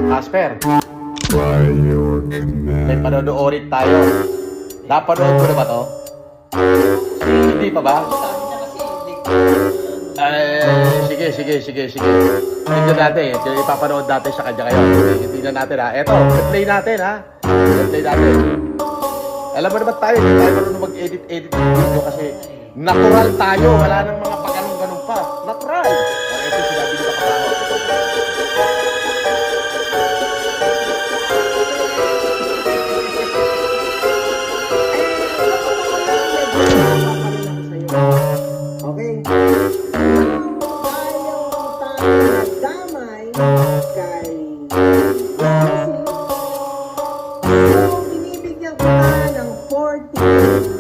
Casper, may panonoorin tayo. Napanood mo na ba to? Hindi pa ba? Sige. Tignan natin. Ipapanood natin sa kanya kayo. Tignan natin ha. Eto, play natin ha. Play natin. Alam mo naman tayo, hindi tayo marunong mag-edit ng video kasi natural tayo. Wala nang mga pag-ganong-ganong pa. Natural. Ito sinabi nito pa ako. Okay. Damay kay so, binibigyan ko na ng 40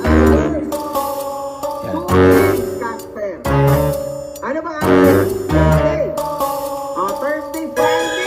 hours. Casper. Ano ba ang Thursday? Thursday, Friday.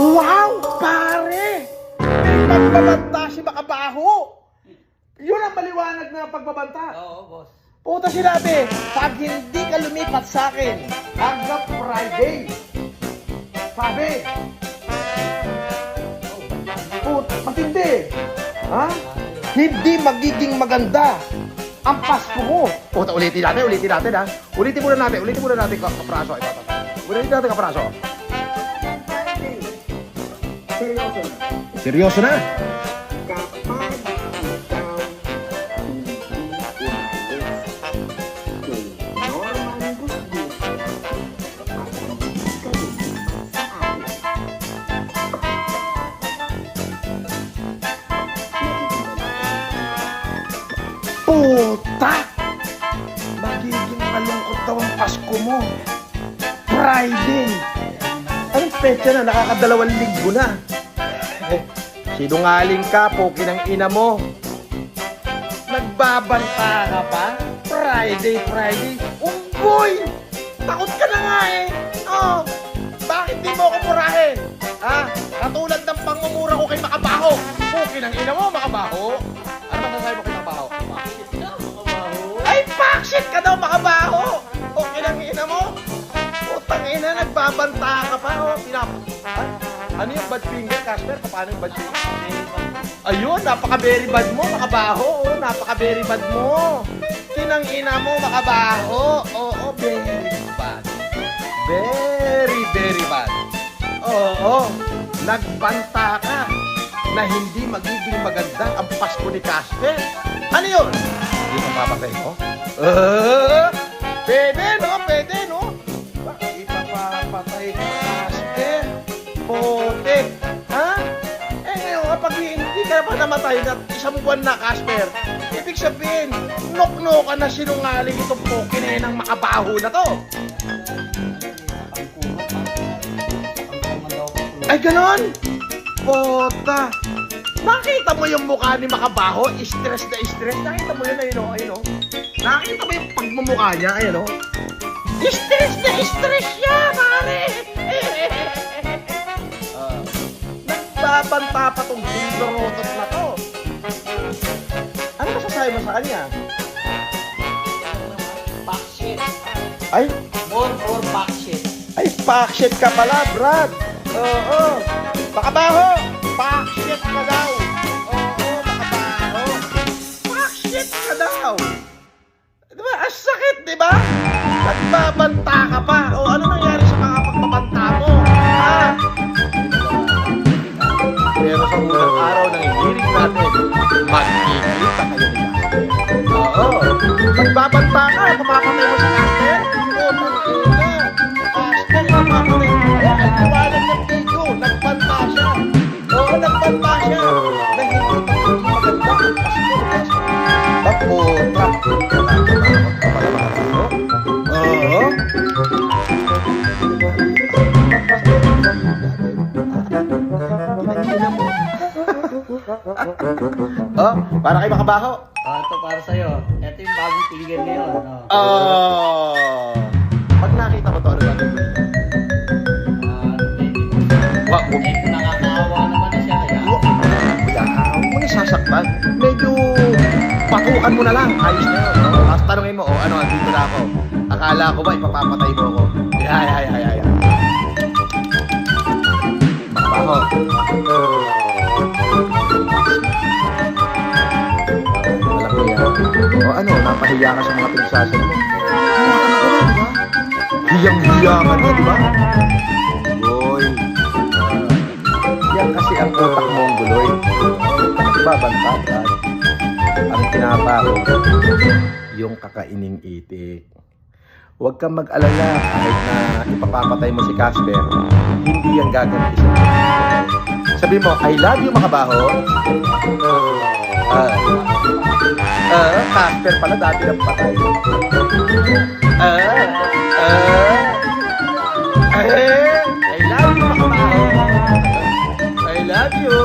Wow, pare! May pagbabanta si Makabaho! Yun ang maliwanag na pagbabanta. Oo, boss. Puta sinabi, pag hindi ka lumipat sa akin hanggang Friday, sabi, puta, matindi. Ha? Hindi magiging maganda ang Pasko mo. Puta, ulitin natin ha. Ulitin muna natin, kapraso. Ulitin natin, kapraso. Seryoso na. Seryoso na? Kapag ikaw hindi umalis kay Norman Gusgus at hindi ka lumipat sa akin, Puta! Magiging malungkot daw ang Pasko mo. Friday! Anong petsa na? Nakakadalawang linggo na. Sinungaling ka, poki ng ina mo. Nagbabanta ka pa? Friday. Unggoy! Takot ka na nga eh. Oh, bakit di mo ako murahin? Ha? Katulad ng pangmumura ko kay Makabaho. Poki ng ina mo, Makabaho. Ano masasabi mo kay Makabaho? Ay, pakshit ka daw, Makabaho! Okay lang ina mo? Putang ina, nagbabanta ka pa, oh. Ano yung bad finger, Casper? Paano yung bad finger? Ayun, napaka-very bad mo, Makabaho. Oh, napaka-very bad mo. Kinang ina mo, Makabaho. Oo, very bad. Very bad. Oo, nagbanta ka na hindi magiging maganda ang Pasko ni Casper. Ano yun? Hindi ka papatay mo? Pwede, no? Bakit ipapapatay ka, Casper? Potek, ha? Eh ngayon, kapag hindi ka pa namatay na isang buwan na, Casper, ibig sabihin, nok-nokan na sinungaling itong poke ng Makabaho na to. Ay, ganon? Pota! Nakita mo yung mukha ni Makabaho? Stress na stress. Nakita mo yun, ayun o. Nakita mo yung pagmumukha niya, ayun o. Stress na stress siya, pare! Nagbabanta pa tong bundorotot na to. Ano masasabi mo sa kanya? Backshit. Ay, More or backshit. ay, pakshit ka pala, Brad. Oo. Makabaho, pakshit ka daw. Oo, Makabaho. Pakshit ka daw. Diba, ang sakit, diba? Nagbabanta ka pa. O, ano nangyari sa mga pagpapanta mo? Ha? Pero sa unang araw ng hiring natin, magkikita kayo ni Casper. Oo. Magbabanta ka, pumapatay mo sa Casper. Oo, tangina. Casper, pumapatay. Ayan, nagtiwanan ng video. Nagbanta siya. Oo, nagbanta siya. Na hindi magiging maganda ang Pasko ni Casper. Baputra. Oo. Oh, para kay makabaho. Oh, ito para sa'yo. Ito yung bagong single ngayon. Oh. Oh. Pag nakita mo to, ano ba? Wag mo. Nakakaawa naman na siya. Kaya, Huwag mo na sasaktan. Medyo patukan mo na lang. Ayos na yun. No? At tanungin mo, ano, dito na ako. Akala ko ba ipapapatay mo ako? Ay. Makabaho. Alam mo yan. O ano, napahiya ka sa mga pinagsasabi mo. Ano ka magawa, di ba? Hiyang-hiya ka na, di ba? Boy. Yan kasi ang utak mo ang guloy. Babantag at ang tinatako yung kakaining itik. Huwag kang mag-alala kahit na ipapapatay mo si Casper, hindi yan gaganti sa sabi mo, I love you makabaho. Casper pala dati ng patay. I love you makabaho. I love you.